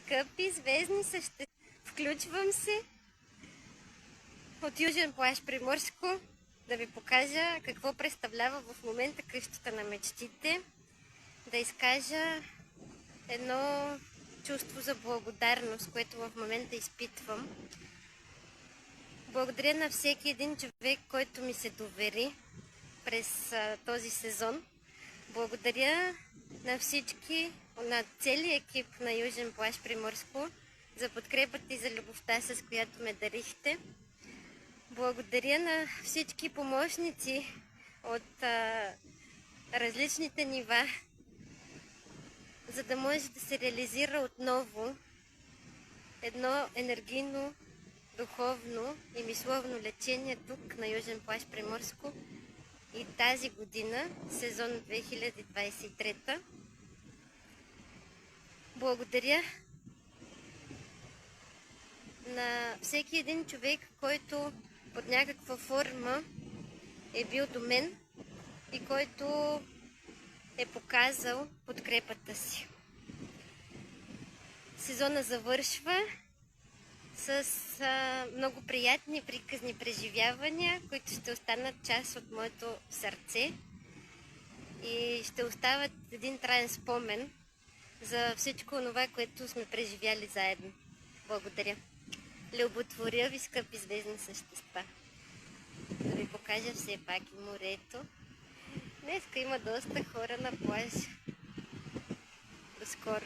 Скъпи звездни същества, включвам се от Южен плаж Приморско да ви покажа какво представлява в момента къщата на мечтите, да изкажа едно чувство за благодарност, което в момента изпитвам. Благодаря на всеки един човек, който ми се довери през този сезон. Благодаря на всички, на целия екип на Южен плаж Приморско за подкрепата и за любовта, с която ме дарихте. Благодаря на всички помощници от различните нива, за да може да се реализира отново едно енергийно, духовно и мисловно лечение тук на Южен плаж Приморско и тази година, сезон 2023. Благодаря на всеки един човек, който под някаква форма е бил до мен и който е показал подкрепата си. Сезона завършва с много приятни приказни преживявания, които ще останат част от моето сърце и ще остават един траен спомен за всичко това, което сме преживяли заедно. Благодаря. Люботворя ви, скъпи звездни същества. Да ви покажа все пак и морето. Днеска има доста хора на плаж. До скоро!